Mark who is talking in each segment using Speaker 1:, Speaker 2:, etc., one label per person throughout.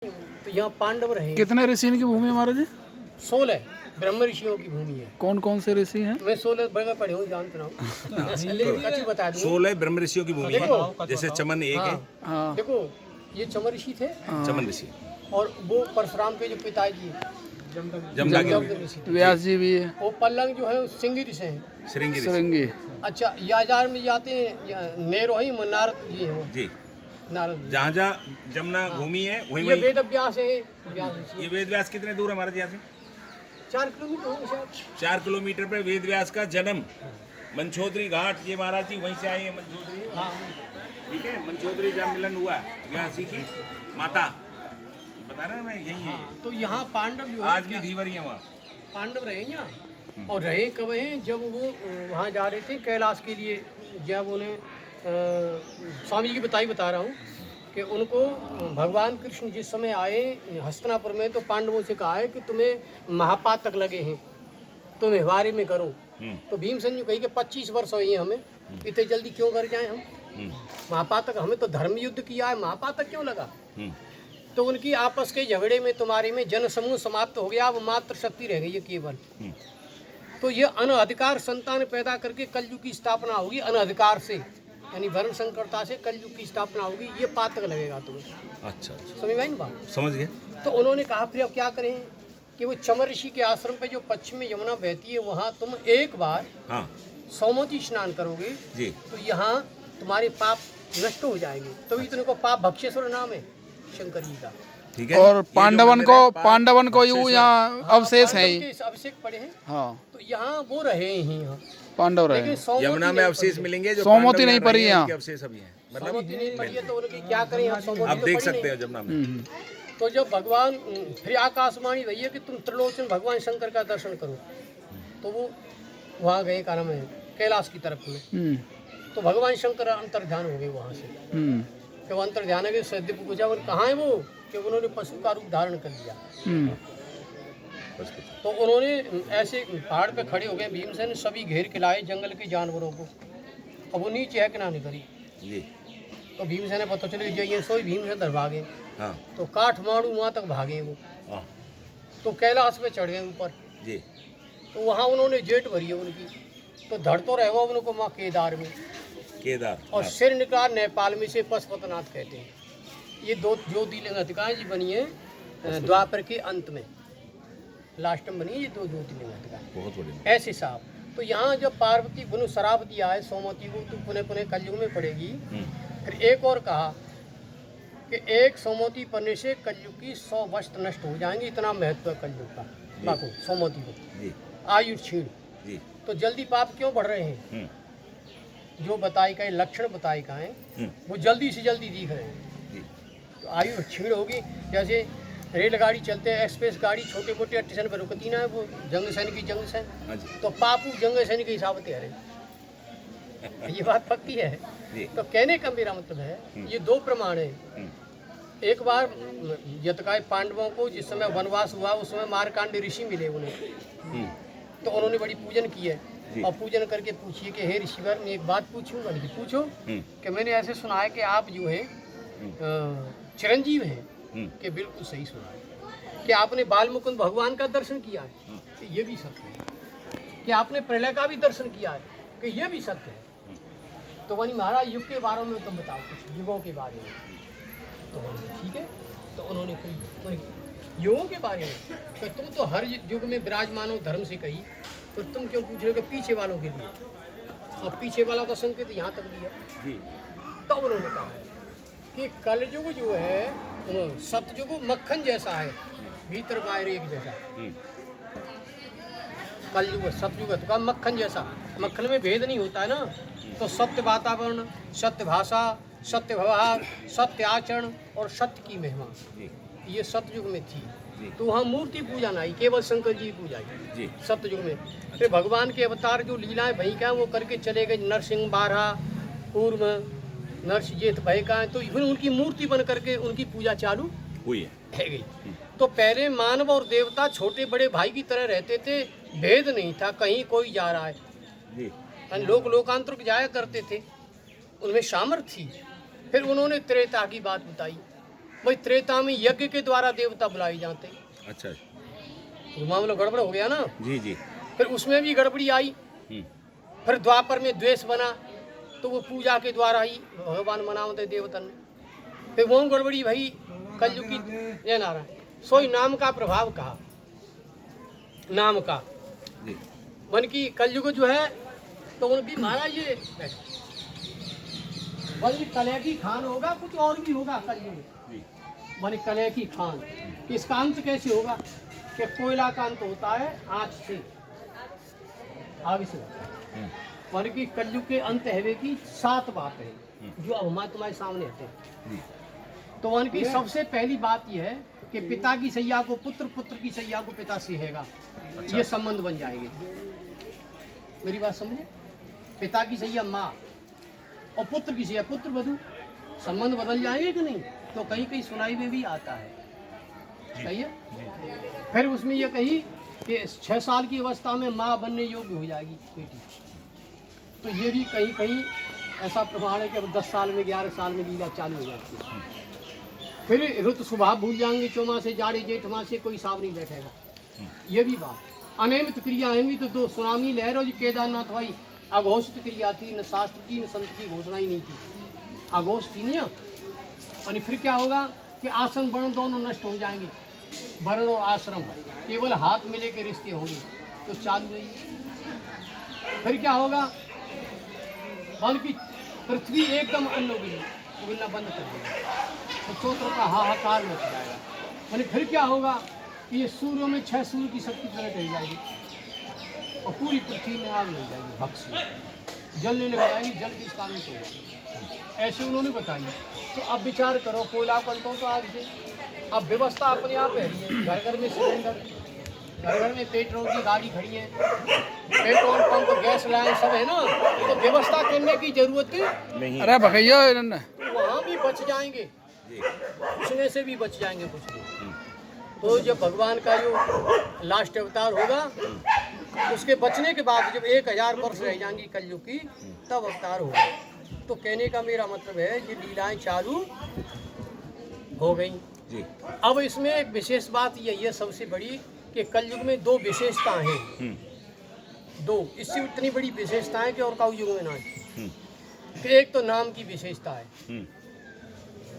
Speaker 1: तो यहाँ पांडव रहे।
Speaker 2: कितने ऋषि की भूमि है महाराज जी?
Speaker 1: 16 ब्रह्म ऋषियों की भूमि है।
Speaker 2: कौन कौन से ऋषि हैं?
Speaker 1: मैं 16 बगैर पढ़े हूँ, जानता हूँ, लेकिन कच्ची बता दूँ।
Speaker 3: 16 ब्रह्म ऋषियों की भूमि है। जैसे चमन एक है।
Speaker 2: हाँ
Speaker 1: देखो ये चमन ऋषि थे
Speaker 3: चमन ऋषि
Speaker 1: और वो परशुराम के जो पिताजी
Speaker 3: जमदग्नि
Speaker 1: ऋषि थे।
Speaker 2: व्यास जी भी है,
Speaker 1: वो पल्लंग जो है सिंगी ऋषि हैं।
Speaker 3: श्रृंगी ऋषि
Speaker 2: श्रृंगी।
Speaker 1: अच्छा याजार में जाते हैं नेरोही नारद जी हैं वो।
Speaker 3: जी।
Speaker 1: नारद जी।
Speaker 3: जहाँ जहाँ जमुना भूमि है वहीं
Speaker 1: ये
Speaker 3: वहीं
Speaker 1: वेद व्यास है। व्यास ऋषि
Speaker 3: ये वेद व्यास कितने दूर है हमारे यहाँ से?
Speaker 1: 4 किलोमीटर होंगे शायद।
Speaker 3: 4 किलोमीटर पे वेद व्यास का जन्म मंचोदरी घाट, ये महाराज जी वहीं से आए हैं मंचोदरी।
Speaker 1: हाँ
Speaker 3: ठीक है, मंचोदरी जब मिलन हुआ व्यासी की माता, बता रहे हैं मैं, यही है।
Speaker 1: तो यहाँ पांडव जो है
Speaker 3: आज भी धीवरी है वहाँ।
Speaker 1: पांडव रहे यहाँ। और रहे कब हैं? जब वो वहाँ जा रहे थे कैलाश के लिए। जब उन्हें स्वामी जी की बता रहा हूँ कि उनको भगवान कृष्ण जिस समय आए हस्तिनापुर में, तो पांडवों से कहा है कि तुम्हें महापातक लगे हैं, तुम हिवारी में करो। तो भीमसेन जी कही कि 25 वर्ष हुए हमें, इतने जल्दी क्यों कर जाए हम? महापातक, हमें तो धर्म युद्ध किया है, महापातक क्यों लगा? तो उनकी आपस के झगड़े में तुम्हारे में जन समूह समाप्त हो गया, अब मात्र शक्ति रह गई है केवल। तो ये अनअधिकार संतान पैदा करके कलयुग की स्थापना होगी। अनअधिकार से यानी वर्ण संकरता से कलयुग की स्थापना होगी। ये पातक लगेगा तुम्हें।
Speaker 3: अच्छा,
Speaker 1: समझ में आई ना बात?
Speaker 3: समझ गए।
Speaker 1: तो उन्होंने कहा फिर अब क्या करें कि वो चमर ऋषि के आश्रम पे जो पश्चिम में यमुना बहती है वहाँ तुम एक बार
Speaker 3: हाँ
Speaker 1: सोमवती स्नान करोगे
Speaker 3: जी।
Speaker 1: तो यहाँ तुम्हारे पाप नष्ट हो जाएंगे। तो इतने को पाप भक्षेश्वर नाम है शंकर जी का।
Speaker 3: ठीक है।
Speaker 2: और पांडवन को यूँ यहाँ अवशेष है।
Speaker 1: अभिषेक पड़े हैं।
Speaker 2: हाँ
Speaker 1: तो यहाँ वो रहे हैं यहाँ
Speaker 2: पांडव रहे।
Speaker 1: लेकिन सोमवती
Speaker 3: यमुना में
Speaker 1: नहीं
Speaker 3: अवशेष
Speaker 1: पड़ी।
Speaker 3: मिलेंगे जो
Speaker 2: सोमवती
Speaker 3: पांडव
Speaker 2: नहीं पड़ी
Speaker 3: हैं,
Speaker 2: यहाँ।
Speaker 3: उनके अवशेष अभी हैं।
Speaker 1: सोमवती नहीं पड़ी है तो उनकी क्या करें? आप सोमवती
Speaker 3: आप
Speaker 1: तो
Speaker 3: देख
Speaker 1: पड़ी
Speaker 3: सकते
Speaker 1: नहीं।
Speaker 3: हो जमुना में।
Speaker 1: तो जब भगवान फिर आकाशवाणी भैया कि तुम त्रिलोचन भगवान शंकर का दर्शन करो, तो वो वहाँ गए क्या नाम है कैलाश की तरफ में। तो भगवान शंकर अंतर्ध्यान हो गए वहाँ से। जब अंतर्ध्यान हो गए सद्य पूछा वो कहाँ है वो, कि उन्होंने पशु का रूप धारण कर लिया। तो उन्होंने ऐसे पहाड़ पे खड़े हो गए, भीमसेन सभी घेर के लाए जंगल के जानवरों को। अब वो नीचे है कि ना नहीं करी
Speaker 3: जी।
Speaker 1: तो भीमसेन पता चले जाइए सोई भीमसेन दर भागे।
Speaker 3: हाँ
Speaker 1: तो काठमांडू वहाँ तक भागे वो।
Speaker 3: हाँ
Speaker 1: तो कैलाश पे चढ़ गए ऊपर।
Speaker 3: जी।
Speaker 1: तो वहाँ उन्होंने जेट भरी है उनकी। तो धड़ तो रहेगा उनको माँ केदार में,
Speaker 3: केदार
Speaker 1: और सिर निकला नेपाल में से पशुपतिनाथ कहते हैं। ये दो ज्योतिर्लिंग अधिकाएं जी बनी है द्वापर के अंत में, लास्ट में बनी है ये दो ज्योतिर्लिंग अधिकाएं।
Speaker 3: बहुत बढ़िया।
Speaker 1: ऐसे साहब तो यहाँ जब पार्वती बुनु शरावती आए सोमवती को, तो पुनः पुनः कलयुग में पड़ेगी। फिर एक और कहा कि एक सोमवती पढ़ने से कलयुग की 100 वर्ष नष्ट हो जाएंगे, इतना महत्व है कलयुग का। बाको सोमवती को
Speaker 3: जी
Speaker 1: आयु क्षीण।
Speaker 3: जी।
Speaker 1: तो जल्दी पाप क्यों बढ़ रहे हैं? जो बताई का लक्षण बताई का है वो जल्दी से जल्दी दिख रहे हैं।
Speaker 3: जी।
Speaker 1: तो आयु क्षीण होगी। जैसे रेलगाड़ी चलते हैं, एक्सप्रेस गाड़ी छोटे मोटे स्टेशन पर रुकती ना है, वो जंग सैनिक की जंग से।
Speaker 3: हाँ जी।
Speaker 1: तो पापू जंग सैनिक के हिसाब से है ये बात पक्की है।
Speaker 3: जी।
Speaker 1: तो कहने का मेरा मतलब है ये दो प्रमाण है। एक बार यतकाय पांडवों को जिस समय वनवास हुआ उस समय मारकांड ऋषि मिले उन्हें। तो उन्होंने बड़ी पूजन की है और पूजन करके पूछिए कि हे ऋषिवर मैं एक बात पूछूंगा। पूछो कि मैंने ऐसे सुना है कि आप जो है चिरंजीव हैं। कि बिल्कुल सही सुना है। कि आपने बाल मुकुंद भगवान का दर्शन किया है? कि ये भी सत्य है। कि आपने प्रलय का भी दर्शन किया है? कि ये भी सत्य है। तो वही महाराज युग के बारे में तुम बताओ, कुछ युगों के बारे में। तो ठीक है। तो उन्होंने कोई युगों के बारे में तो तुम तो हर युग में विराजमान हो धर्म से कही, तो तुम क्यों पूछ रहे हो कि पीछे वालों के लिए? और पीछे वाला का संकेत यहाँ तक दिया। तो उन्होंने कहा कि कलयुग जो है सतयुग मक्खन जैसा है, भीतर बाहर एक जैसा। कलयुग सतयुग तो मक्खन जैसा, मक्खन में भेद नहीं होता है ना। तो सत्य वातावरण, सत्य भाषा, सत्य व्यवहार, सत्य आचरण और सत्य की महिमा ये सतयुग में थी। तो वहाँ मूर्ति पूजा नहीं, केवल शंकर जी पूजा ही सतयुग में। फिर भगवान के अवतार जो लीलाएं भई का वो करके चले गए, नरसिंह बारह पूर्व नरसिंह जेठ भय का, तो फिर उनकी मूर्ति बन करके उनकी पूजा चालू हुई है गई। तो पहले मानव और देवता छोटे बड़े भाई की तरह रहते थे, भेद नहीं था। कहीं कोई जा रहा है, लोग लोकांतर को जाया करते थे, उनमें सामर्थ्य थी। फिर उन्होंने त्रेता की बात बताई भाई त्रेता में यज्ञ के द्वारा देवता बुलाए जाते,
Speaker 3: अच्छा
Speaker 1: तो मामला गड़बड़ हो गया ना।
Speaker 3: जी जी
Speaker 1: फिर उसमें भी गड़बड़ी आई। फिर द्वापर में द्वेष बना, तो वो पूजा के द्वारा ही भगवान मनावते देवतन ने। फिर वो गड़बड़ी भाई कलयुग की जय नारायण। सोई नाम का प्रभाव कहा, नाम का
Speaker 3: जी
Speaker 1: मन की कलयुग जो है तो उनकी महाराज ये बल्कि कलह की खान होगा, कुछ और भी होगा कलयुग
Speaker 3: जी
Speaker 1: मन कलह की खान। इसका अंत कैसे होगा कि कोयला का अंत होता है आग से, आग से मन की कलयुग के अंत है की 7 बात है जो अब हमारे तुम्हारे सामने है।
Speaker 3: जी
Speaker 1: तो उनकी सबसे पहली बात यह है कि पिता की सैया को पुत्र, पुत्र की सैया को पिता सेहेगा। ये संबंध बन जाएंगे। मेरी बात समझे? पिता की सैया माँ और पुत्र की सैया पुत्र वधू, संबंध बदल जाएंगे कि नहीं? तो कहीं कहीं सुनाई में भी आता है, सही है। फिर उसमें यह कही कि 6 साल की अवस्था में माँ बनने योग्य हो जाएगी बेटी। तो ये भी कहीं कहीं ऐसा प्रमाण है कि अब 10 साल में 11 साल में लीला चालू हो जाती है। फिर ऋतु स्वभाव भूल जाएंगे, चौमासे जाड़े जेठ मासे कोई हिसाब नहीं बैठेगा। ये भी बात अनियमित क्रिया है तो 2 सुनामी लहरों जी केदारनाथ भाई अघोषित क्रिया थी, न शास्त्र की न संत की घोषणा ही नहीं थी, अघोषित थी नहीं। और फिर क्या होगा कि आश्रम वर्ण दोनों नष्ट हो जाएंगे, वर्ण और आश्रम केवल हाथ मिले के रिश्ते होंगे, तो चालू रही। फिर क्या होगा, वन की पृथ्वी एकदम अन्न उगलना बंद कर देगा, तो चौत्र का हाहाकार मच जाएगा। मैंने फिर क्या होगा कि ये सूर्यों में 6 सूर्य की शक्ति प्रकट हो जाएगी और पूरी पृथ्वी में आग लग जाएगी, भक्ष्य जलने लग जाएगी, जल की स्थान में तो ऐसे उन्होंने बताई। तो अब विचार करो, कोयला पंतों तो आग से, अब व्यवस्था अपने आप है, घर घर में सिलेंडर, घर घर में पेट्रोल की गाड़ी खड़ी है, पेट्रोल पंप गैस लाइन सब है ना, तो व्यवस्था करने की जरूरत
Speaker 3: नहीं।
Speaker 2: अरे भगैया
Speaker 1: तो वहाँ भी बच जाएंगे, उसमें से भी बच जाएंगे कुछ लोग। तो जब भगवान का जो लास्ट अवतार होगा, उसके बचने के बाद जब 1000 वर्ष रह जाएंगी कलयुग की, तब अवतार होगा। तो कहने का मेरा मतलब है ये लीलाएं चालू हो गई
Speaker 3: जी।
Speaker 1: अब इसमें एक विशेष बात यही है सबसे बड़ी कि कलयुग में 2 विशेषताएं हैं, 2, इससे इतनी बड़ी विशेषताएं कि और का युग में ना है। एक तो नाम की विशेषता है,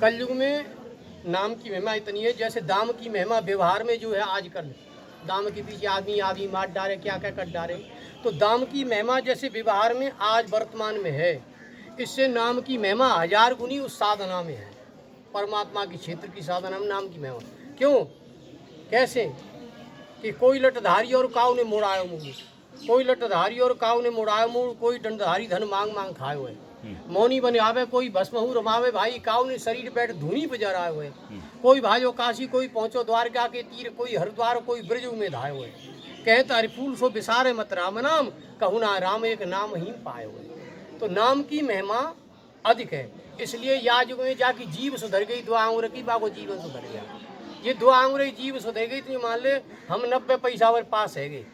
Speaker 1: कलयुग में नाम की महिमा इतनी है, जैसे दाम की महिमा व्यवहार में जो है आजकल दाम के पीछे आदमी मार डाले, क्या क्या कर डाले, तो दाम की महिमा जैसे व्यवहार में आज वर्तमान में है, इससे नाम की महिमा 1000 गुनी उस साधना में है, परमात्मा के क्षेत्र की साधना में नाम की महिमा। क्यों, कैसे कि कोई लटधारी और काऊ ने मुड़ायो मुँह, कोई लटधारी और काऊ ने मुड़ायो मुँह, कोई दंडधारी धन मांग मांग खाए हुए, मौनी बने आवे कोई भस्महू रमावे, भाई काऊ ने शरीर बैठ धुनी पे जराए हुए, कोई भाजो काशी, कोई पहुँचो द्वारका के तीर, कोई हरिद्वार, कोई ब्रज में धाये हुए, कहता हरिफूल सो बिसारे मत राम नाम, कहू ना राम एक नाम ही पाए हुए। तो नाम की महिमा अधिक है, इसलिए या युग में जाके जीव सुधर गई, 2 आंगुर की बागो जीवन सुधर गया। ये 2 आंगुर जीव सुधर गई तो मान ले हम 90 पैसा और पास है गए,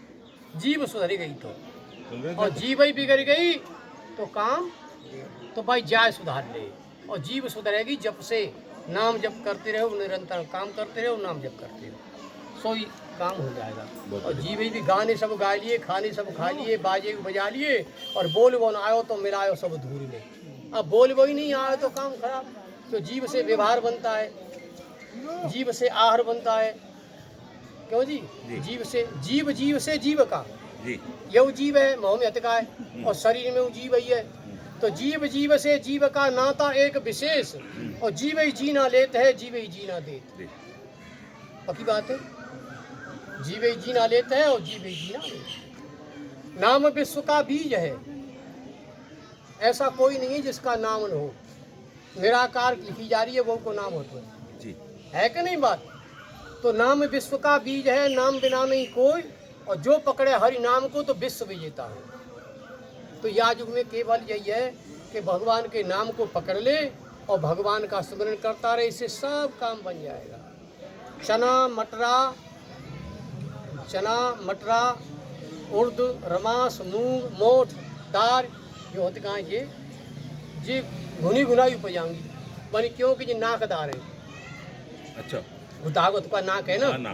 Speaker 1: जीव सुधर गई तो, और जीव ही बिगड़ गई तो काम तो भाई जाय सुधार ले, और जीव सुधरेगी जब से नाम जप करते रहो, निरंतर काम करते रहो, नाम जप करते रहो, सोई काम हो जाएगा। और जीव भी गाने सब गा लिए, खाने सब खा लिए, बाजे बजा लिए, और बोल बोन आयो तो मिलायो सब धूल में। अब बोल वो ही नहीं आयो तो काम खराब। तो जीव से व्यवहार बनता है, जीव से आहार बनता है, क्यों जी? जीव से जीव का यह जीव है, मोह में हत का है, और शरीर में वो जीव ही है। तो जीव से जीव का नाता एक विशेष, और जीव ही जीना लेते है, जीव ही जीना देते। पक्की बात है, जीव ही जीना लेते हैं और जीव ही जीना देते। नाम विश्व का बीज है, ऐसा कोई नहीं है जिसका नाम न हो। निराकार लिखी जा रही है, वो को नाम होता है कि नहीं बात? तो नाम विश्व का बीज है, नाम बिना नहीं कोई, और जो पकड़े हरि नाम को तो विश्व विजेता है। तो या युग में केवल यही है कि भगवान के नाम को पकड़ ले और भगवान का स्मरण करता रहे, इससे सब काम बन जाएगा। चना मटरा उर्द रमास मूंग मोठ दार जो होते कहाँ ये घुनी घुनाई उपजाएंगी बनी, क्योंकि ये नाकदार है,
Speaker 3: अच्छा
Speaker 1: वो दागोत का नाक है ना,
Speaker 3: हाँ, ना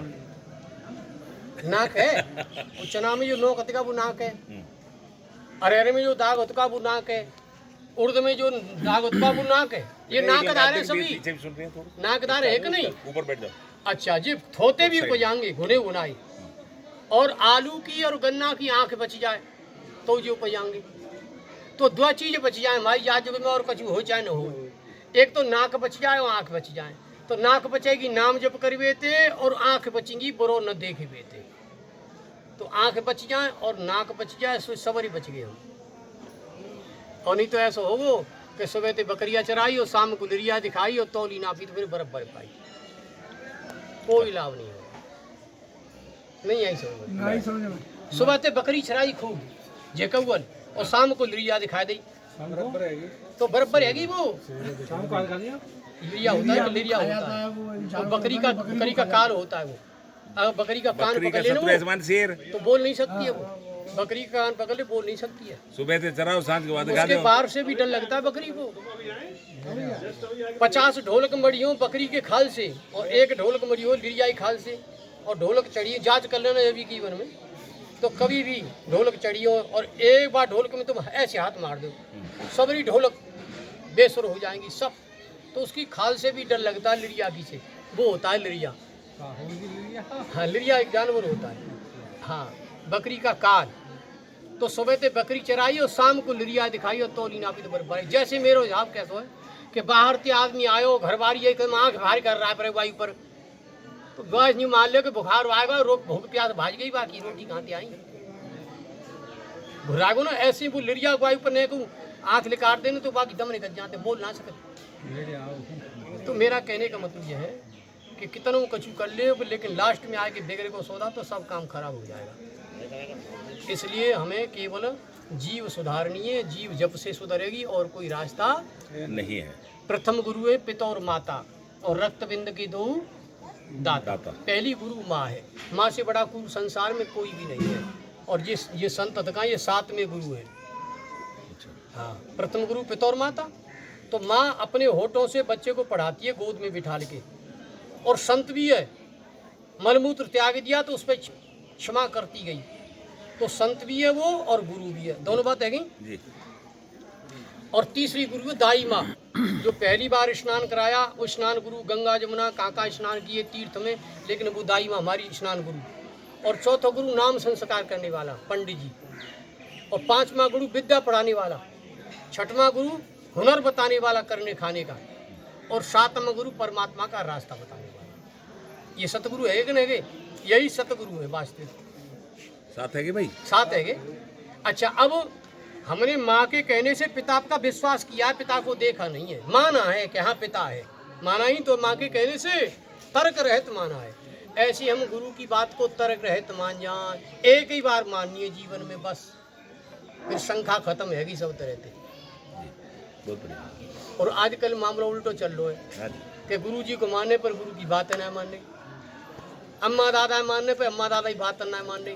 Speaker 1: नाक है। वो चना में जो नोक होता है वो नाक है, अरेरे में जो दाग होता है वो नाक है, उर्द में जो दाग होता है वो नाक है। ये नाकदार है सभी,
Speaker 3: पीछे भी सुन रहे हैं थोड़ा,
Speaker 1: नाकदार है कि नहीं?
Speaker 3: ऊपर बैठ जाओ।
Speaker 1: अच्छा जी, थोते भी को जाएंगे गुने गुनाई। और आलू की और गन्ना की आंख बच जाए तो जो पजाएंगे। तो दो चीजें बच जाए हमारी याद में, और कुछ हो चाहे न हो। एक तो नाक बच जाए और आंख बच जाए। तो नाक बचेगी नाम जप करवे थे, और आंख बचेंगी बुरो न देखे थे। तो आंख बच जाए और नाक बच जाए, सो सबर ही बच गए हम। और नहीं तो ऐसा होगो कि सुबह ते बकरिया चराई और शाम को लिरिया दिखाई और तौली नापी तो फिर बर्फ बढ़ पाई, कोई लाभ नहीं होगा। नहीं ऐसा होगा। सुबह ते बकरी चराई खूब जेकौल और शाम को लिरिया दिखा दी तो बराबर हैगी वो। लिरिया होता है, लिरिया होता है, और बकरी का काल होता है वो। अगर बकरी का कान
Speaker 3: बकरी का
Speaker 1: पकड़ ले
Speaker 3: सत्तू
Speaker 1: ना
Speaker 3: आसमान शेर,
Speaker 1: तो बोल नहीं सकती है वो। बकरी का कान पकड़ ले बोल नहीं सकती है।
Speaker 3: सुबह से चराओ सांझ के बाद दिखा
Speaker 1: उसके
Speaker 3: दो।
Speaker 1: बाहर से भी डर लगता है बकरी को। 50 ढोलक मरी हो बकरी के खाल से, और 1 ढोलक मरी हो लिरियाई खाल से, और ढोलक चढ़ी जांच कर लेना अभी की वन में। तो कभी भी ढोलक चढ़ी हो और एक बार ढोलक में तुम ऐसे हाथ मार दो, सबरी ढोलक बेसुर हो जाएंगी सब। तो उसकी खाल से भी डर लगता है लिरिया की से। वो होता है लिरिया। हाँ, लिरिया एक जानवर होता है। हाँ, बकरी का काल। तो सुबह ते बकरी चराई और शाम को लिरिया दिखाई और तौली नापी तो बर्बादी। जैसे मेरो हिसाब कैसा है कि बाहर से आदमी आयो, घर बारी एकदम आँख भारी कर रहा है पर वायु पर, तो गैस नहीं मान लो कि बुखार आएगा, रोक भूख प्यास भाज गई, बाकी रोटी कहाँ से आई घुरागो ना। ऐसे वो लिरिया वायु पर नहीं को आँख लिकार देने तो बाकी दम निकल जाते, बोल ना सकते। तो मेरा कहने का मतलब यह है कि कितनों कछु कर ले, लेकिन लास्ट में आके बिगड़े को सौदा तो सब काम खराब हो जाएगा। इसलिए हमें केवल जीव सुधारनी है, जीव जब से सुधरेगी और कोई रास्ता
Speaker 3: नहीं है।
Speaker 1: प्रथम गुरु है पिता और माता, और रक्त बिंद के दो दाता। पहली गुरु माँ है, माँ से बड़ा गुरु संसार में कोई भी नहीं है। और ये संत का ये 7वें गुरु है। हाँ, प्रथम गुरु पिता और माता। तो माँ अपने होठों से बच्चे को पढ़ाती है गोद में बिठा के, और संत भी है। मलमूत्र त्याग दिया तो उस पर क्षमा करती गई, तो संत भी है वो और गुरु भी है, दोनों बात है गई। और तीसरी गुरु है दाई माँ, जो पहली बार स्नान कराया वो स्नान गुरु, गंगा जमुना काका स्नान किए तीर्थ में, लेकिन वो दाई माँ हमारी स्नान गुरु। और चौथा गुरु नाम संस्कार करने वाला पंडित जी, और 5वां गुरु विद्या पढ़ाने वाला, 6वां गुरु हुनर बताने वाला करने खाने का, और 7वां गुरु परमात्मा का रास्ता बताने वाला। ये सतगुरु है कि नहीं? यही सतगुरु है वास्तविक।
Speaker 3: साथ है कि भाई?
Speaker 1: साथ है। अच्छा, अब हमने माँ के कहने से पिता का विश्वास किया, पिता को देखा नहीं है, माना है कि हाँ पिता है, माना ही तो माँ के कहने से तर्क रहित माना है। ऐसी हम गुरु की बात को तर्क रहित मान जाए, एक ही बार माननी है जीवन में बस, फिर शंका खत्म हैगी सब तरह से।
Speaker 3: बहुत बढ़िया।
Speaker 1: और आजकल मामला उल्टो चल रहा है कि गुरु जी को मानने पर गुरु की बात ना मानने, अम्मा दादा मानने पर अम्मा दादा की बात ना मानने।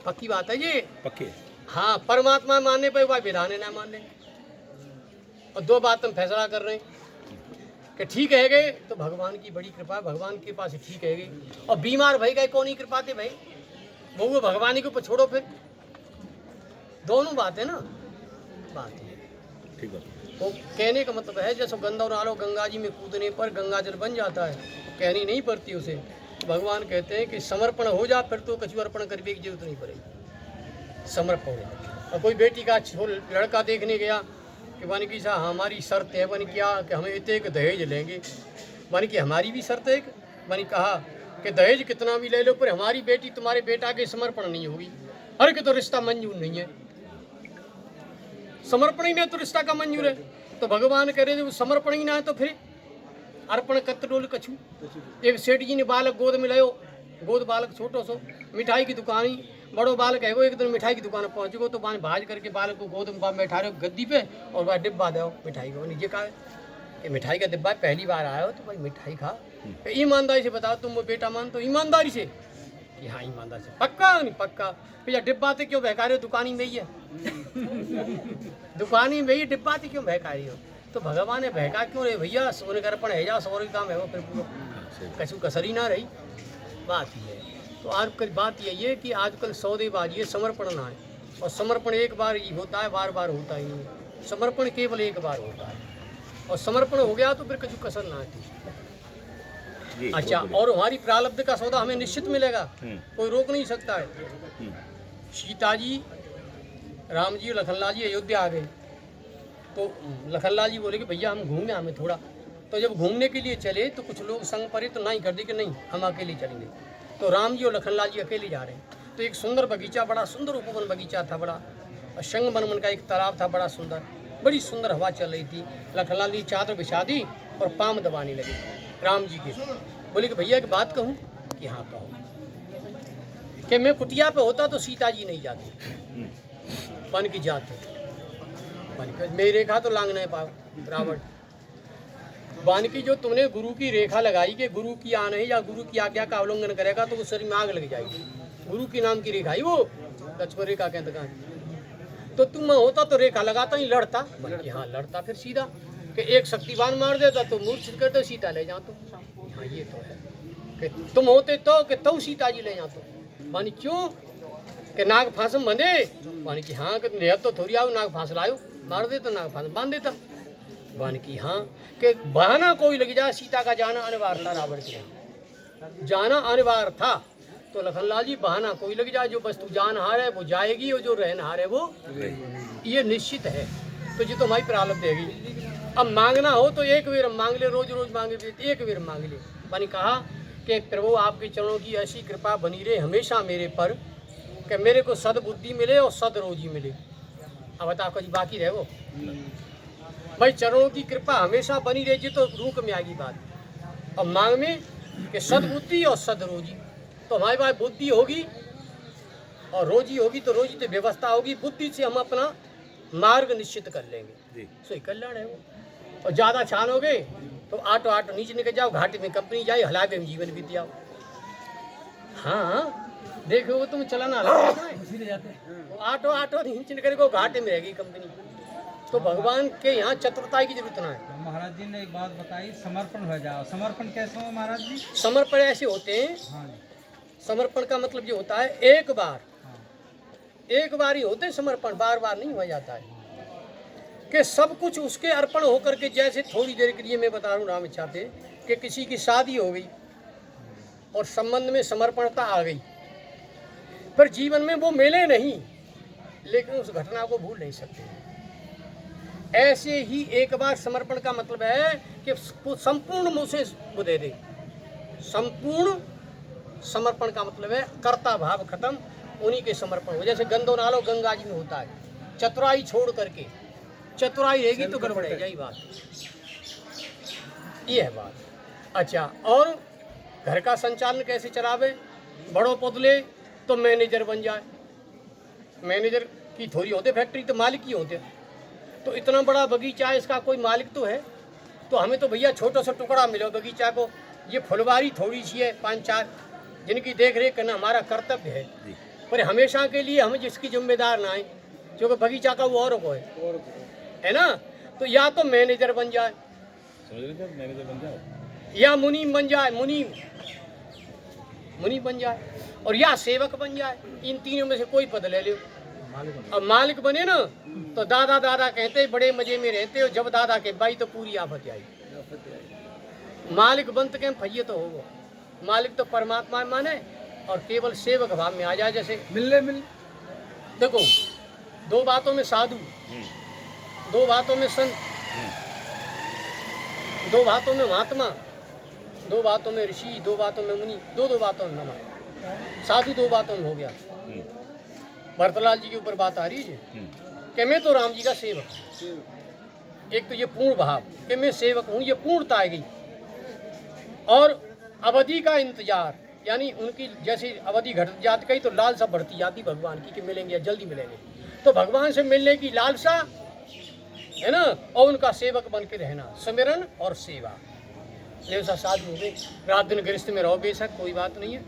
Speaker 1: पक्की बात है ये,
Speaker 3: पक्के।
Speaker 1: हाँ, परमात्मा मानने पर वह विधान ना मानने। और 2 बात हम फैसला कर रहे हैं कि ठीक है गए तो भगवान की बड़ी कृपा, भगवान की कृपा से ठीक है गई, और बीमार भाई गए कौन ही कृपा थे भाई, वो भगवान को छोड़ो फिर। दोनों बात है ना, बात है
Speaker 3: ठीक है।
Speaker 1: वो कहने का मतलब है जैसे गंदा और आलो गंगा जी में कूदने पर गंगा जल बन जाता है, कहनी नहीं पड़ती उसे। भगवान कहते हैं कि समर्पण हो जा, फिर तो कछु अर्पण करने की जरूरत नहीं पड़ेगी, समर्पण हो जा। और कोई बेटी का लड़का देखने गया कि बन की सा हमारी शर्त है, बन क्या कि हमें इतने एक दहेज लेंगे, बन की हमारी भी शर्त है। बन कहा कि दहेज कितना भी ले लो पर हमारी बेटी तुम्हारे बेटा के समर्पण नहीं होगी। हर के तो रिश्ता मंजूर नहीं है, समर्पण ही नहीं तो रिश्ता का मंजूर है। तो भगवान कह रहे थे समर्पण ही ना है तो फिर अर्पण कत डोल कछु। एक सेठ जी ने बालक गोद में लायो, गोद बालक छोटो सो, मिठाई की दुकान ही बड़ो बालक है वो, एक दिन मिठाई की दुकान पहुंच गो तो बाने भाज करके बालक को गोद में बैठा रहे गद्दी पे, और वह डिब्बा दो मिठाई को। नीचे कहा कि मिठाई का डिब्बा पहली बार आया हो तो भाई मिठाई खा, ईमानदारी से बताओ तुम वो बेटा मान तो ईमानदारी से कि हाँ ईमानदारी से, पक्का नहीं पक्का। भैया डिब्बा थे क्यों बहका रहे हो, दुकानी में ही है दुकानी में ही डिब्बा थे क्यों बहका रही हो। तो भगवान ने बहका क्यों रे भैया, सोने का अर्पण है जा, सौर काम है वो फिर पूरा कछु कसर ही ना रही। बात ये है। तो आजकल बात यही है कि आजकल सौदेबाजी है, समर्पण ना है। और समर्पण एक बार ही होता है, बार बार होता ही नहीं। समर्पण केवल एक बार होता है, और समर्पण हो गया तो फिर कछु कसर ना आती।
Speaker 3: जी,
Speaker 1: अच्छा,
Speaker 3: बहुत बढ़िया।
Speaker 1: और हमारी प्रारब्ध का सौदा हमें निश्चित मिलेगा, कोई रोक नहीं सकता है। सीता जी, राम जी, लखनलाल जी अयोध्या आ गए, तो लखनलाल जी बोले कि भैया हम घूमें, हमें थोड़ा। तो जब घूमने के लिए चले तो कुछ लोग संग पड़े तो नहीं कर दी कि नहीं हम अकेले चलेंगे। तो राम जी और लखनलाल जी अकेले जा रहे हैं। तो एक सुंदर बगीचा, बड़ा सुंदर उपवन बगीचा था, बड़ा संग मनमन का एक तालाब था, बड़ा सुंदर, बड़ी सुंदर हवा चल रही थी। लखनलाल जी चादर बिछा दी और पाम दबाने लगे राम जी के। बोले कि भैया एक बात कहूँ? कि हाँ कहो। कि मैं कुटिया पे होता तो सीता जी नहीं जाती, बन की जाते, बन की मेरी रेखा तो लांग नहीं पाओ रावण। बन की जो तुमने गुरु की रेखा लगाई कि गुरु की आन है या गुरु की आज्ञा का उल्लंघन करेगा तो उस शरीर में आग लग जाएगी। गुरु की नाम की रेखा ही वो लक्ष्मण रेखा के अंतर्गत। तो तुम होता तो रेखा लगाता ही लड़ता, बन की हाँ लड़ता फिर सीधा कि एक शक्तिवान मार देता तो मूर्छित करते सीता ले जातो। हाँ ये तो है कि तुम होते तो कि तो सीता जी ले जातो। मानी क्यों? कि नाग फांसम बंधे। मानी कि हाँ कि नेहत तो थोड़ी आओ नाग फांस लाओ, मार दे तो नाग फांस बांध देता। मानी कि हाँ कि बहाना कोई लग जाए, सीता का जाना अनिवार्य था, रावण के यहाँ जाना अनिवार्य था। तो लखनलाल जी बहाना कोई लग जाए, जो वस्तु जान हार है वो जाएगी और जो रहन हार है वो ये निश्चित है। तो ये तो हमारी प्रारब्ध देगी। अब मांगना हो तो एक बेर मांग ले, रोज रोज मांगे एक बेर मांग ले। मैंने कहा कि प्रभु आपके चरणों की ऐसी कृपा बनी रहे हमेशा मेरे पर कि मेरे को सद्बुद्धि मिले और सद रोजी मिले। अब बताओ कुछ बाकी रहे वो भाई, चरणों की कृपा हमेशा बनी रहे जी तो रूप में आएगी बात। और मांग में कि सद्बुद्धि और सद रोजी, तो हमारे पास बुद्धि होगी और रोजी होगी, तो रोजी तो व्यवस्था होगी, बुद्धि से हम अपना मार्ग निश्चित कर लेंगे। सही कल्याण है वो। और ज़्यादा छानोगे तो आटो आटो नीचे निकल जाओ, घाटे में कंपनी जाए, हलावे में जीवन बीत जाओ। हाँ देखो वो तुम चलाना वो आटो आटो नीचे निकल गो, घाटे में रहेगी कंपनी। तो भगवान के यहाँ चतुरता की जरूरत ना है।
Speaker 4: महाराज जी ने एक बात बताई, समर्पण हो जाओ। समर्पण कैसे हो महाराज जी?
Speaker 1: समर्पण ऐसे होते हैं,
Speaker 4: हाँ जी,
Speaker 1: समर्पण का मतलब ये होता है एक बार, एक बार ही होते हैं समर्पण, बार बार नहीं हो जाता है। कि सब कुछ उसके अर्पण होकर के, जैसे थोड़ी देर के लिए मैं बता रहा हूँ राम इच्छा थे कि किसी की शादी हो गई और संबंध में समर्पणता आ गई, पर जीवन में वो मिले नहीं, लेकिन उस घटना को भूल नहीं सकते। ऐसे ही एक बार समर्पण का मतलब है कि संपूर्ण मुझसे वो दे दे। संपूर्ण समर्पण का मतलब है कर्ता भाव खत्म, उन्हीं के समर्पण हो। जैसे गंदो नालो गंगा जी में होता है, चतुराई छोड़ करके, चतुराई रहेगी तो गड़बड़ है यही बात, ये है बात। अच्छा, और घर का संचालन कैसे चलावे? बड़ों पुतले तो मैनेजर बन जाए, मैनेजर की थोड़ी होते फैक्ट्री, तो मालिक ही होते। तो इतना बड़ा बगीचा है, इसका कोई मालिक तो है। तो हमें तो भैया छोटा सा टुकड़ा मिलो बगीचा को, ये फुलवारी थोड़ी सी है 5-4 जिनकी देख रेख करना हमारा कर्तव्य है। पर हमेशा के लिए हम जिसकी जिम्मेदार ना आए, क्योंकि बगीचा का वो और को है ना। तो या तो मैनेजर बन जाए,
Speaker 3: मैनेजर बन जाओ,
Speaker 1: या मुनीम बन जाए, मुनीम बन जाए, और या सेवक बन जाए। इन तीनों में से कोई पद ले लो। अब मालिक बने ना तो दादा दादा कहते बड़े मजे में रहते हो, जब दादा के भाई तो पूरी आफत आई। मालिक बनत के फैये तो होगा, मालिक तो परमात्मा माने और केवल सेवक भाव में आ जाए। जैसे मिल देखो, दो बातों में साधु, दो बातों में संत, दो बातों में महात्मा, दो बातों में ऋषि, दो बातों में मुनि, दो बातों में नमः। साधु दो बातों में हो गया। भरतलाल जी के ऊपर बात आ रही है कि मैं तो राम जी का सेवक हूँ। एक तो ये पूर्ण भाव कि मैं सेवक हूँ, ये पूर्णता आ गई। और अवधि का इंतजार, यानी उनकी जैसी अवधि घट जाती गई तो लालसा बढ़ती जाती भगवान की कि मिलेंगे या जल्दी मिलेंगे। तो भगवान से मिलने की लालसा है ना, और उनका सेवक बन के रहना, सिमरन और सेवा। जैसा साधु हो गए, रात दिन गृहस्थ में रहो बेशक, कोई बात नहीं है।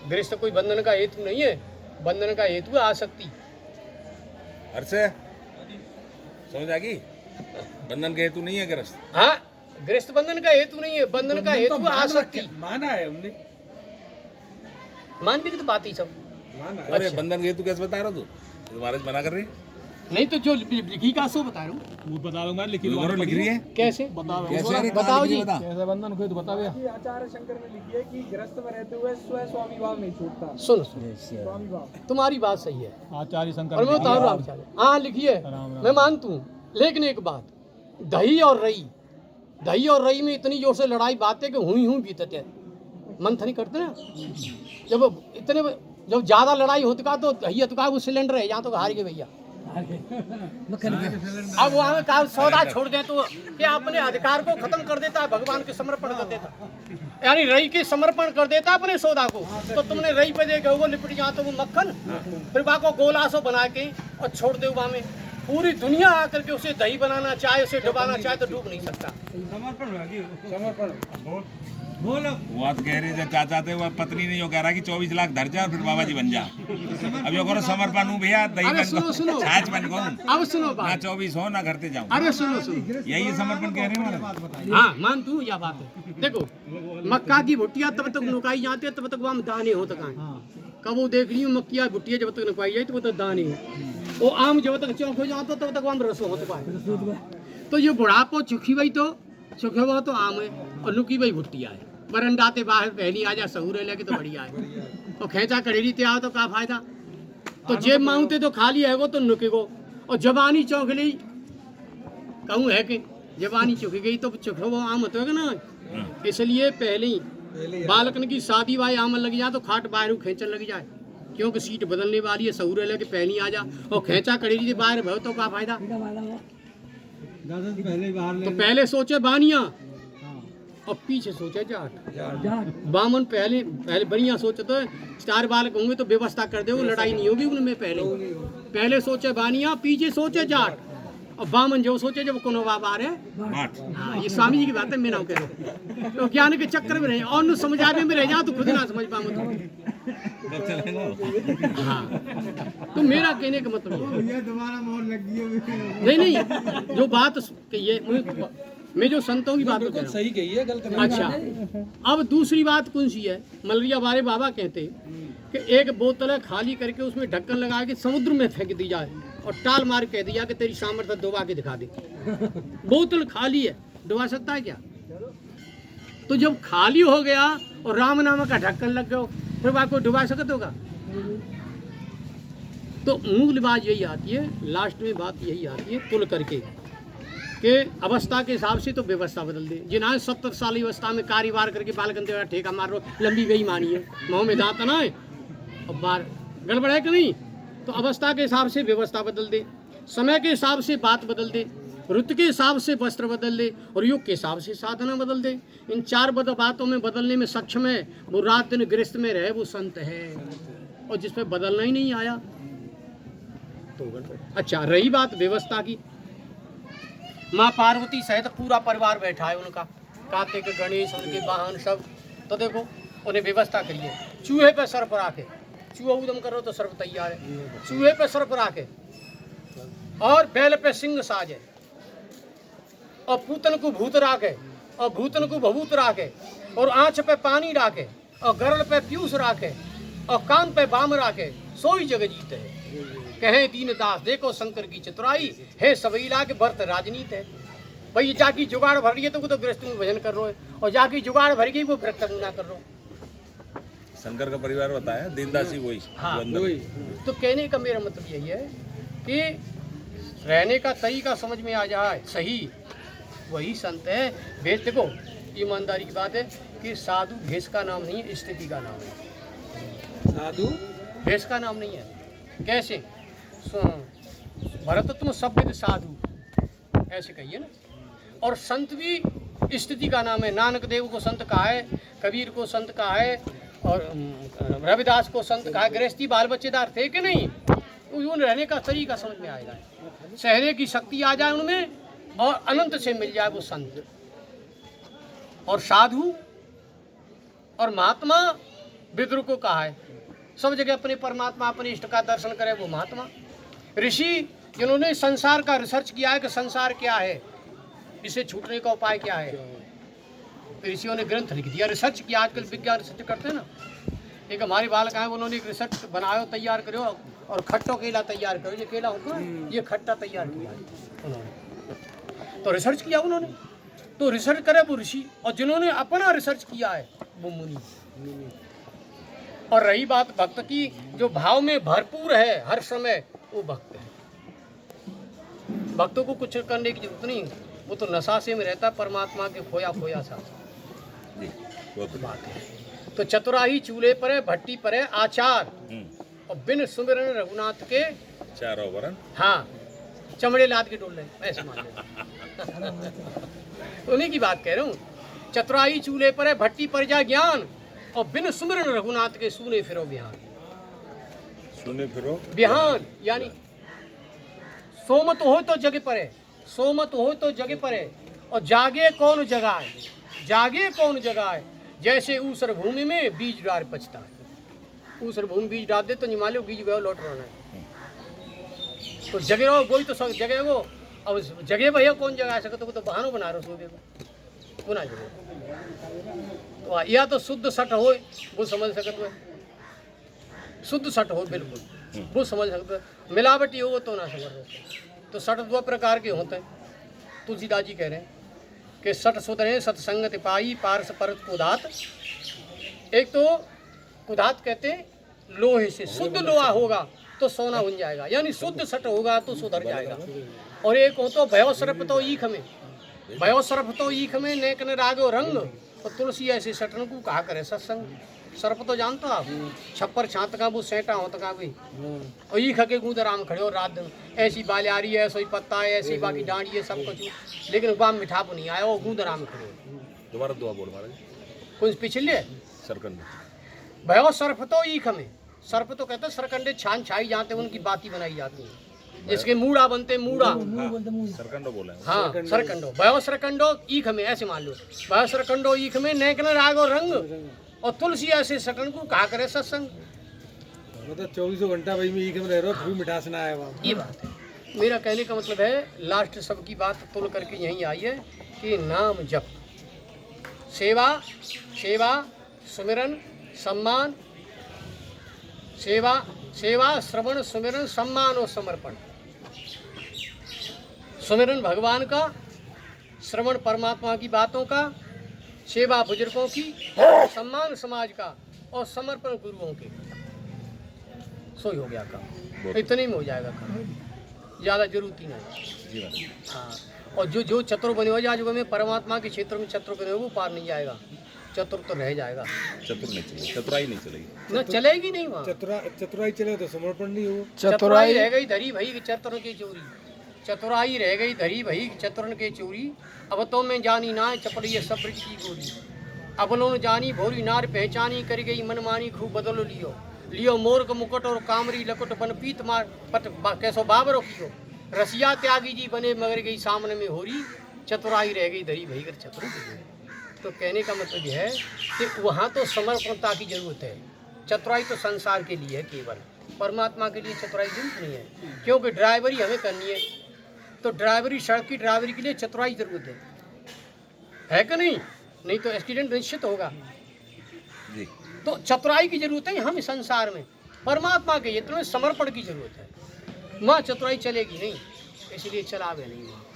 Speaker 1: गृहस्थ कोई बंधन का हेतु नहीं है, बंधन का हेतु है आसक्ति।
Speaker 3: अर्से समझ आ गई? बंधन के हेतु नहीं है गृहस्थ।
Speaker 1: हाँ, गृहस्थ बंधन का हेतु नहीं है, बंधन का हेतु आसक्ति।
Speaker 5: माना है हमने,
Speaker 1: मान भी तो बात ही सब।
Speaker 5: माना है।
Speaker 3: अरे बंधन के तू कैसे बता रहा तू तुम्हारे मना कर रही है?
Speaker 1: नहीं तो जो लिखी का सो बता रहा हूँ।
Speaker 5: वो बता दूंगा लिखी
Speaker 3: लिख रही है
Speaker 1: कैसे
Speaker 3: कैसे?
Speaker 1: बताओ जी।
Speaker 5: कैसे बंधन को तो बता दिया।
Speaker 6: आचार्य शंकर ने लिखी है कि गृहस्थ में रहते हुए स्व स्वामी भाव नहीं छूटता।
Speaker 1: सुन
Speaker 6: स्वामी भाव
Speaker 1: तुम्हारी बात सही है
Speaker 5: आचार्य शंकर
Speaker 1: और मैं बता रहा हूँ। हाँ लिखिए, मैं मानता हूँ, लेकिन एक बात, दही और रई में इतनी जोर से लड़ाई बात है कि हुई बीतते है, मंथन करते ना। जब ज्यादा लड़ाई होती का तो दही का वो सिलेंडर है, यहाँ तो हार गए भैया। अब वहाँ का सौदा छोड़ दे तो क्या अपने अधिकार को खत्म कर देता है, भगवान के समर्पण कर देता, यानी रई के समर्पण कर देता अपने सौदा को। तो तुमने रई पे देखा वो लिपट यहाँ तो वो मक्खन, फिर वहाँ को गोला सो बना के और छोड़ दे वहाँ में। पूरी दुनिया आकर के उसे दही बनाना चाहे, उसे डुबाना चाहे तो डूब नहीं सकता।
Speaker 4: बोलो
Speaker 3: वो तो कह रहे थे चाचा थे, वो पत्नी ने जो कह रहा कि 24 लाख धर जा और फिर बाबा जी बन जा। अब यो करो समर्पण हूँ भैया, दही
Speaker 1: अरे सुनो
Speaker 3: छाछ बन गो,
Speaker 1: अब सुनो
Speaker 3: ना
Speaker 1: बात,
Speaker 3: 24 हो ना करते जाऊँ।
Speaker 1: अरे सुनो
Speaker 3: यही है समर्पण कह रहे हैं हमारे।
Speaker 1: हाँ मान तू या बात है। देखो मक्का की भुट्टिया तब तक नुकाई जाती है, तब तक वहाँ दाने हो तक कब वो देख रही हूँ मक्किया भुट्टिया जब तक नुकाई जाए तो वो तक दाने हो, वो आम जब तक चौक हो जाता तब तक वहाँ रसो हो पाए। तो ये बुढ़ापो चुखी भाई तो चुखे हुआ तो आम है और लुकी भाई भुट्टिया है। बरंडाते बाहर पहली आ जा सहूरे लेके तो बढ़िया है, और खेचा कड़ेरी ते आओ तो क्या फायदा। तो जेब मांगते तो खाली है वो तो नुके को, और जबानी चौंक ली कहूँ है कि जबानी चुक गई तो चुखे वो आम होते ना। इसलिए पहले ही बालकन की शादी वाई आम लग जाए तो खाट बाहर खेचन लग जाए, क्योंकि सीट बदलने वाली है, सहूरे लेके पहली आ जा और खेचा कड़ेरी से बाहर भो तो क्या फायदा। तो पहले सोचे बानिया और पीछे सोचे जाट। बामन पहले बढ़िया सोचे तो 4 बालक होंगे तो व्यवस्था कर दे, वो लड़ाई नहीं होगी उनमें। पहले सोचे बानिया, पीछे सोचे जाट, और बामन जो सोचे जब कोनो बाबा रहे। हाँ ये स्वामी जी की बात है, मैं ना कह रहा हूँ। तो ज्ञान के चक्कर में रहे और समझाने में रह जा तो खुद ना समझ पाओ तो। हाँ तो मेरा कहने का मतलब ये दोबारा मोहर लग गई नहीं जो बात ये मैं जो संतों की बात तो
Speaker 5: सही कही है, गलत नहीं।
Speaker 1: अच्छा अब दूसरी बात कौन सी है, मलरिया वाले बाबा कहते कि एक बोतल खाली करके उसमें ढक्कन लगा के समुद्र में फेंक दी जाए और टाल मार कह दिया कि तेरी सामर्थ्य डुबा के दिखा दे। बोतल खाली है, डुबा सकता है क्या? तो जब खाली हो गया और राम नाम का ढक्कन लग गया फिर वह कोई डुबा सकता होगा? तो मूल बात यही आती है, लास्ट में बात यही आती है तुल करके कि अवस्था के हिसाब से तो व्यवस्था बदल दे। जिन्हें 70 साल की अवस्था में कारोबार करके बालकन ठेका मार रो, लंबी गई मानी है, मुँह में दांत ना है और बार गड़बड़ है कि नहीं? तो अवस्था के हिसाब से व्यवस्था बदल दे, समय के हिसाब से बात बदल दे, ऋतु के हिसाब से वस्त्र बदल दे और युग के हिसाब से साधना बदल दे। इन 4 बातों में बदलने में सक्षम है वो रात दिन गृहस्थ में रहे वो संत है, और जिसमें बदलना ही नहीं आया तो गड़बड़। अच्छा रही बात व्यवस्था की, माँ पार्वती सहित पूरा परिवार बैठा है उनका, कार्तिक गणेश उनके वाहन सब। तो देखो उन्हें व्यवस्था करिए, चूहे पे सर्प राखे, चूहा उदम करो तो सर्प तैयार है, चूहे पे सर्प राखे और बैल पे सिंह साजे और पूतन को भूत राखे और भूतन को भभूत राखे और आँच पे पानी राखे और गरल पे पीयूष राखे और कान पे बाम राखे, सोई जग जीत है। कहे दीन दास देखो शंकर की चतुराई है, सबैला के व्रत राजनीत है। भाई जाकी जुगाड़ भर रही है तो वो तो गृहस्थ में भजन कर रहे है, और जाकी जुगाड़ भर गई वो व्रत ना कर रहे हो।
Speaker 3: शंकर का परिवार बताया दीनदासी वही।
Speaker 1: हाँ वही। तो कहने का मेरा मतलब यही है कि रहने का तरीका समझ में आ जाए सही, वही संत है। भेष देखो ईमानदारी की बात है कि साधु भेष का नाम नहीं है, स्थिति का नाम है।
Speaker 5: साधु
Speaker 1: भेष का नाम नहीं है। कैसे? भरत तुम सभ्य साधु ऐसे कहिए ना। और संत भी स्थिति का नाम है। नानक देव को संत कहा है, कबीर को संत कहा है और रविदास को संत कहा है। गृहस्थी बाल बच्चेदार थे कि नहीं? उन रहने का तरीका समझ में आएगा, सहने की शक्ति आ जाए उनमें और अनंत से मिल जाए वो संत। और साधु और महात्मा विद्रुह को कहा है, सब जगह अपने परमात्मा अपने इष्ट का दर्शन करे वो महात्मा। ऋषि जिन्होंने संसार का रिसर्च किया है कि संसार क्या है, इससे छूटने का उपाय क्या है? ऋषियों ने ग्रंथ लिख दिया, रिसर्च किया। आजकल विज्ञान रिसर्च करते हैं ना। एक हमारे बालक हैं, उन्होंने एक रिसर्च बनायो, तैयार करो और खट्टो केला तैयार करो। ये केला होगा, ये खट्टा तैयार किया उन्होंने, तो रिसर्च किया उन्होंने। तो रिसर्च करे वो ऋषि, और जिन्होंने अपना रिसर्च किया है वो मुनि। और रही बात भक्त की, जो भाव में भरपूर है हर समय, वो भक्त है। भक्तों को कुछ करने की जरूरत नहीं, वो तो नशा से में रहता, परमात्मा के खोया खोया सा बात है। तो चतुराई चूल्हे पर है, भट्टी पर है आचार, और बिन सुमिरन रघुनाथ के
Speaker 3: चारों वरण।
Speaker 1: हाँ, चमड़े लाद के डोल रहे ऐसे मान ले। उन्हीं की बात कह रहा हूँ। चतुराई चूल्हे पर है, भट्टी पर जा ज्ञान, और बिन सुमिरन रघुनाथ के सुने फिरो बिहान।
Speaker 3: सुने फिरो
Speaker 1: बिहान यानी सोमत हो तो जग पर है, सोमत हो तो जग पर है, और जागे कौन जगाए, जागे कौन जगाए। जैसे ऊसर भूमि में बीज डाल पचता है। ऊसर भूमि बीज डाल दे तो निमाले बीज गए लौट रहा है। तो जगे रहो, कोई तो सब जगे वो। अब जगे भैया कौन जगा सकते, तो बहानो बना रहे सोगे को ना जगे। तो या तो शुद्ध सट हो वो समझ सकते हो, शुद्ध सट हो बिल्कुल वो समझ सकते हो। मिलावटी हो तो ना समझ सकते। तो सट दो प्रकार के होते हैं। तुलसीदास जी कह रहे हैं कि सट सुधरे सत्संगति पाई, पारस परत कुदात। एक तो कुदात कहते हैं लोहे से, शुद्ध लोहा होगा तो सोना बन जाएगा, यानी शुद्ध सट होगा तो सुधर जाएगा। और एक हो तो भयो सर्प तो ईख में, भयो सर्प तो ईख में नेक न रागो रंग, और तुलसी ऐसे सटन को कहा करे सत्संग। सर्प तो जानते हो आप, छप्पर छात का वो सेंटा होता का भी, और ईख के गूंद आराम खड़े हो रात दिन। ऐसी बालियारी है, ऐसा ही पत्ता है, ऐसी बाकी डांडी है, सब कुछ, लेकिन बाम मिठाप नहीं आया, वो गूंद आराम खड़े हो।
Speaker 3: दोबारा दुआ बोल महाराज।
Speaker 1: कुछ पिछले
Speaker 3: सरकंड
Speaker 1: भयो सर्प तो ईख में, सर्प तो कहते हैं सरकंडे छान छाई जाते हैं, उनकी बाती बनाई जाती है, जिसके मूड़ा बनते मूड़ा।
Speaker 3: सरकंडो बोला है।
Speaker 1: हाँ, सरकंडो, भयो सरकंडो ईख में, ऐसे मान लो। भयो सरकंडो ईख में नेक न रागो रंग, और तुलसी ऐसे सटन को कहा करे सत्संग।
Speaker 6: मतलब 24 घंटा भाई में ईख में रह रहा हूँ, फिर मिठास ना आया वहाँ।
Speaker 1: ये बात है। मेरा कहने का मतलब है, लास्ट सबकी बात तुल करके यहीं आई है कि नाम जप, सेवा, सेवा, सुमिरन, सम्मान, सेवा, सेवा, श्रवण, सुमिरन, सम्मान और समर्पण। सुमिरन भगवान का, श्रवण परमात्मा की बातों का, सेवा बुजुर्गों की, सम्मान समाज का, और समर्पण गुरुओं के। सो ही हो गया काम, इतने में हो जाएगा काम, ज़्यादा जरूरत ही नहीं। हाँ, और जो चतुर बने हो आज में परमात्मा के क्षेत्र में चतुर बने हो, वो पार नहीं जाएगा, चतुर तो रह जाएगा।
Speaker 3: चतुर नहीं चलेगी, चतुराई नहीं चलेगी,
Speaker 1: न चलेगी नहीं वहाँ।
Speaker 6: चतुराई चले तो समर्पण नहीं हो।
Speaker 1: चतुराई रह गई धरी भई चतुर के चोरी, चतुराई रह गई धरी भई चतुरन के चोरी। अब तो मैं जानी ना चपड़ी सब ब्रज की गोरी, अब लोन जानी भोरी नार पहचानी, कर गई मनमानी खूब बदल लियो। लियो मोर का मुकुट और कामरी लकुट, बन पीत मार पट कैसो बाबरो कियो। रसिया त्यागी जी बने मगर गई सामने में होरी, चतुराई रह गई धरी भई कर चतुर की गोरी। तो कहने का मतलब यह है कि वहाँ तो समर्पणता की जरूरत है। चतुराई तो संसार के लिए है केवल, परमात्मा के लिए चतुराई जरूरत नहीं है, क्योंकि ड्राइवरी हमें करनी है। तो ड्राइवरी, सड़क की ड्राइवरी के लिए चतुराई जरूरत है कि नहीं? नहीं तो एक्सीडेंट निश्चित होगा
Speaker 3: जी।
Speaker 1: तो चतुराई की जरूरत है हम संसार में, परमात्मा के ये तुम्हें समर्पण की जरूरत है। वहाँ चतुराई चलेगी नहीं, इसलिए चलावे नहीं वहाँ।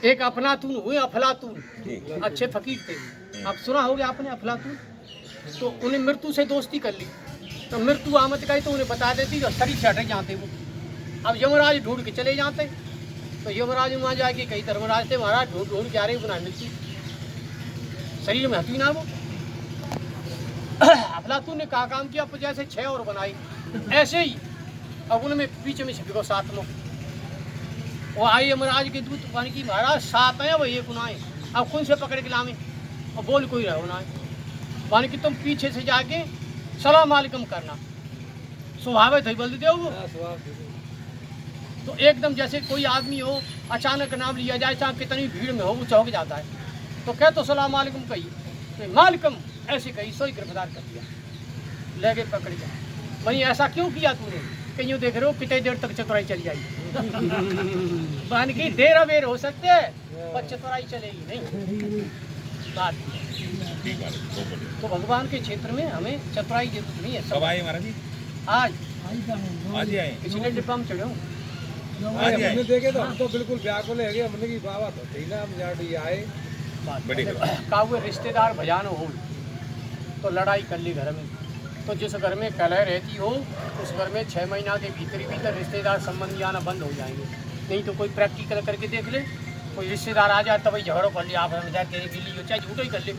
Speaker 1: एक अफलातून हुए, अफलातून अच्छे फकीर थे, आप सुना होगा आपने अफलातून। तो उन्हें मृत्यु से दोस्ती कर ली, तो मृत्यु आमद का ही तो उन्हें बता देती तो शरीर से हट जाते वो। अब यमराज ढूंढ के चले जाते, तो यमराज वहाँ जाके कई धर्मराज थे, महाराज ढूंढ ढूंढ के आ रहे बना मिलती, शरीर में हती ना वो। अफलातून ने कहा काम किया, अब जैसे 6 और बनाई ऐसे ही। अब उनमें पीछे में छिपको 7 लोग, वो आए यमराज के दूत, पानी की महाराज 7 हैं, वो 1 उनाए, अब कौन से पकड़ के लामे, और बोल कोई रहो ना, पानी की तुम पीछे से जाके सलाम वालेकुम करना, स्वभाव है बोल देते हो वो। तो एकदम जैसे कोई आदमी हो, अचानक नाम लिया जाए, चाहे कितनी भीड़ में हो, वो चौंक जाता है, तो कह तो सलाम वालेकुम कही, तो मालिकम ऐसे कही, सोई गिरफ्तार कर दिया, ले गए पकड़ गया। वहीं ऐसा क्यों किया तूने? कहीं देख रहे हो कितनी देर तक चतुराई चली जाएगी। बहन की देर अबेर हो सकते है, पर चतुराई चलेगी नहीं। बात
Speaker 3: ठीक बात है, बहुत बढ़िया।
Speaker 1: तो भगवान के क्षेत्र में हमें चतुराई जरूरत नहीं है।
Speaker 3: कब आए महाराज जी?
Speaker 1: आज
Speaker 3: आज ही आए?
Speaker 1: पिछले डिब्बा में चढ़े हूँ।
Speaker 3: आज ही
Speaker 6: हमने
Speaker 3: आए?
Speaker 6: देखे तो हम तो बिल्कुल व्याकुल है हमने की बाबा तो थी ना, हम जाटी आए
Speaker 3: बड़ी
Speaker 1: काहुए रिश्तेदार भजानो हो तो लड़ाई कर ली घर में। तो जिस घर में कलह रहती हो उस घर में 6 महीना के भीतर रिश्तेदार संबंधी आना बंद हो जाएंगे। नहीं तो कोई प्रैक्टिकल करके देख ले, कोई रिश्तेदार आ जाए तब वही झगड़ो कर लिया, आप हम जाए तेरी बिल्ली हो चाहे झूठो ही कर ले।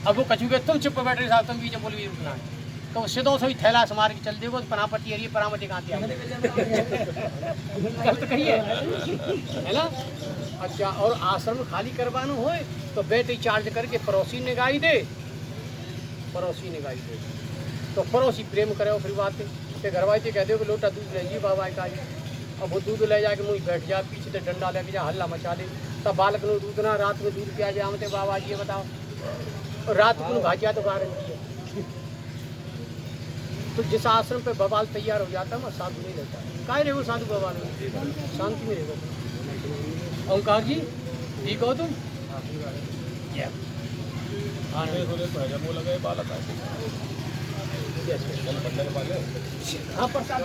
Speaker 1: अब वो कछू के तुम चुप बैठे साहब, तुम बीच बोल भी रुकना है तो उससे तो सही थैला से मार के चल देगा। पनापट्टी है परामटी कहाँ से गलत कहिए है ना। अच्छा, और आश्रम खाली करवाना हो तो बैटरी चार्ज करके पड़ोसी ने गाई दे, पड़ोसी ने गाई दे तो पड़ोसी प्रेम करे। फिर बात के घर वाले कह दो कि लोटा दूध ले जी बाबा का। अब वो दूध ले जाके मुँह बैठ जा, पीछे से डंडा लेके जा हल्ला मचा दे। तब बालक ने दूध ना रात में दूध पिया जाए हमते बाबा जी ये बताओ, और रात को भाजिया तो गारंटी है। तो जिस आश्रम पे बवाल तैयार हो जाता है वहाँ साधु नहीं रहता। काहे रहे वो साधु बवाल में, शांति में रहेगा। ओंकार जी ठीक हो तुम? हाँ हाँ प्रसाद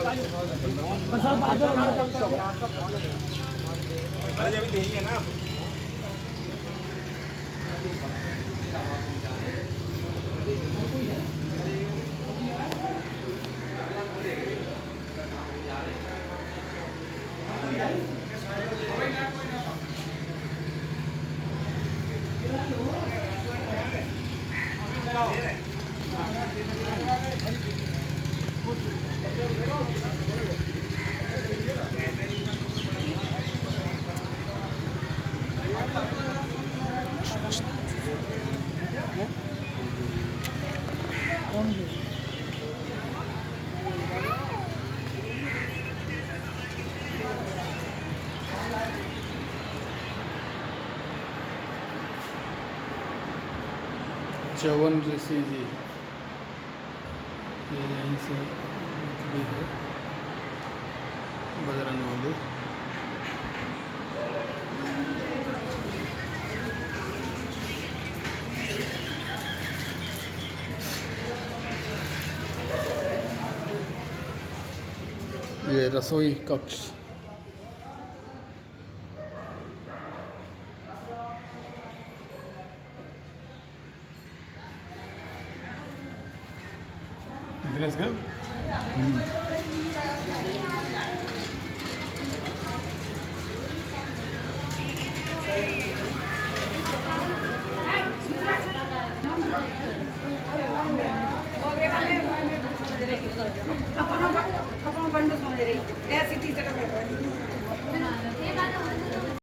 Speaker 2: चवन ऋषि जी ये यहीं से भी है बजरंग बली। ये रसोई कक्ष
Speaker 7: अपन बंद समझ रही ऐसी चीज